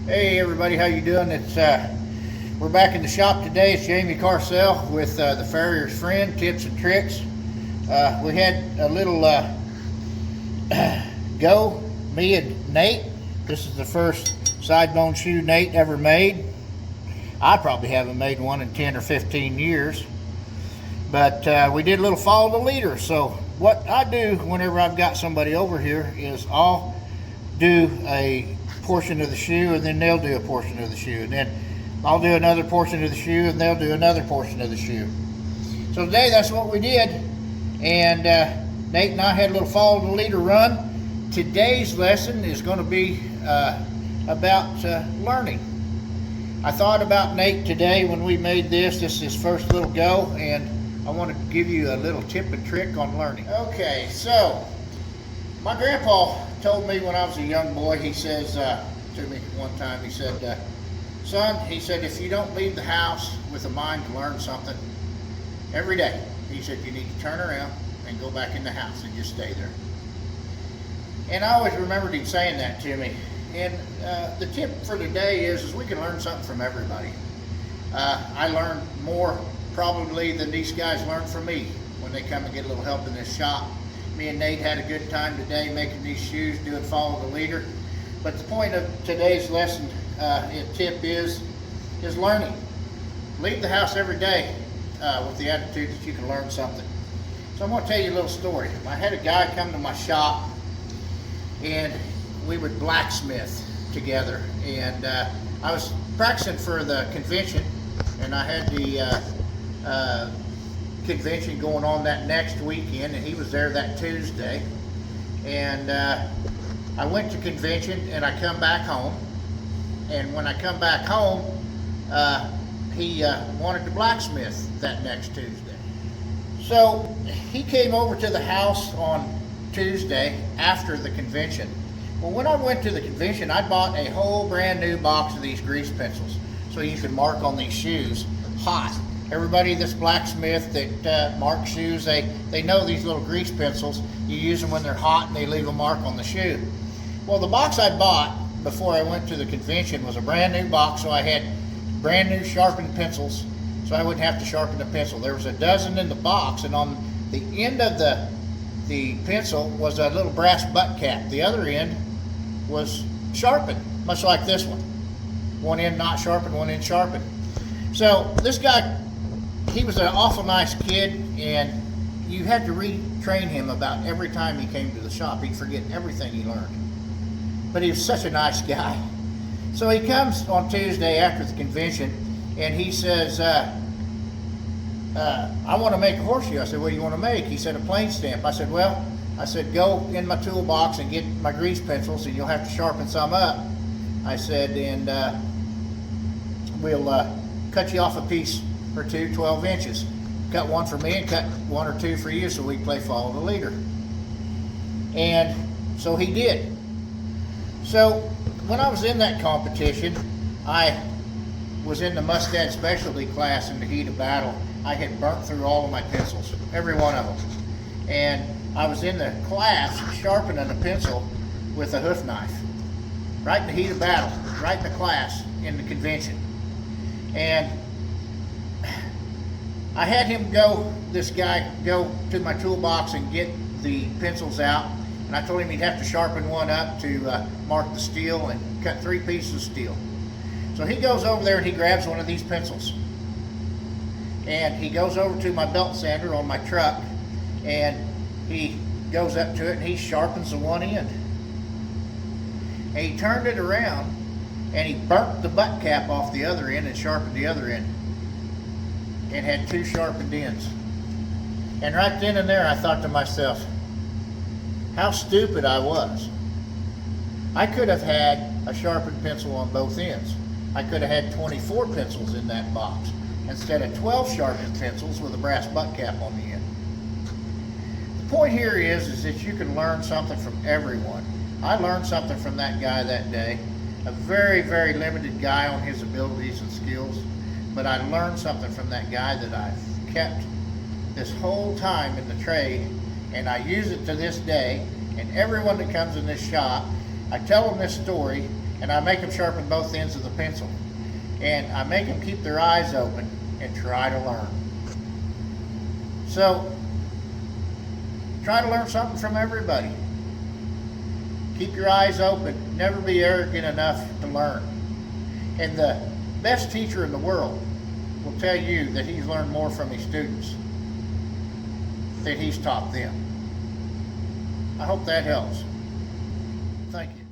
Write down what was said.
Hey everybody, how you doing? We're back in the shop today. It's Jamie Carcel with the Farriers friend, Tips and Tricks. We had a little go, me and Nate. This is the first side bone shoe Nate ever made. I probably haven't made one in 10 or 15 years. But we did a little follow the leader. So what I do whenever I've got somebody over here is I'll do a portion of the shoe and then they'll do a portion of the shoe, and then I'll do another portion of the shoe and they'll do another portion of the shoe. So today that's what we did, and Nate and I had a little follow the leader run. Today's lesson is going to be about learning. I thought about Nate today when we made this. This is his first little go, and I want to give you a little tip and trick on learning. Okay, so my grandpa told me when I was a young boy, he says to me one time, he said, son, he said, if you don't leave the house with a mind to learn something every day, he said, you need to turn around and go back in the house and just stay there. And I always remembered him saying that to me. And the tip for today is we can learn something from everybody. I learned more probably than these guys learned from me when they come and get a little help in this shop. Me and Nate had a good time today making these shoes, doing follow the leader. But the point of today's lesson and tip is learning. Leave the house every day with the attitude that you can learn something. So I'm going to tell you a little story. I had a guy come to my shop, and we would blacksmith together. And I was practicing for the convention, and I had the convention going on that next weekend, and he was there that Tuesday. And I went to convention and I come back home, and when I come back home he wanted to blacksmith that next Tuesday. So he came over to the house on Tuesday after the convention. Well, when I went to the convention, I bought a whole brand new box of these grease pencils so you can mark on these shoes hot. Everybody that's blacksmith that marks shoes, they know these little grease pencils. You use them when they're hot and they leave a mark on the shoe. Well, the box I bought before I went to the convention was a brand new box, so I had brand new sharpened pencils, so I wouldn't have to sharpen the pencil. There was a dozen in the box, and on the end of the pencil was a little brass butt cap. The other end was sharpened, much like this one. One end not sharpened, one end sharpened. So this guy, he was an awful nice kid, and you had to retrain him about every time he came to the shop. He'd forget everything he learned. But he was such a nice guy. So he comes on Tuesday after the convention, and he says, I want to make a horseshoe. I said, what do you want to make? He said, a plane stamp. I said, well, go in my toolbox and get my grease pencils, and you'll have to sharpen some up. I said, and we'll cut you off a piece or two, 12 inches. Cut one for me and cut one or two for you so we play follow the leader. And so he did. So when I was in that competition, I was in the Mustad specialty class in the heat of battle. I had burnt through all of my pencils, every one of them. And I was in the class sharpening a pencil with a hoof knife. Right in the heat of battle, right in the class, in the convention. And I had him this guy go to my toolbox and get the pencils out, and I told him he'd have to sharpen one up to mark the steel and cut 3 pieces of steel. So he goes over there and he grabs one of these pencils, and he goes over to my belt sander on my truck, and he goes up to it and he sharpens the one end. And he turned it around and he burnt the butt cap off the other end and sharpened the other end, and had 2 sharpened ends. And right then and there I thought to myself, how stupid I was. I could have had a sharpened pencil on both ends. I could have had 24 pencils in that box instead of 12 sharpened pencils with a brass butt cap on the end. The point here is that you can learn something from everyone. I learned something from that guy that day. A very, very limited guy on his abilities and skills, but I learned something from that guy that I've kept this whole time in the trade, and I use it to this day. And everyone that comes in this shop, I tell them this story, and I make them sharpen both ends of the pencil. And I make them keep their eyes open and try to learn. So, try to learn something from everybody. Keep your eyes open. Never be arrogant enough to learn. And the best teacher in the world will tell you that he's learned more from his students than he's taught them. I hope that helps. Thank you.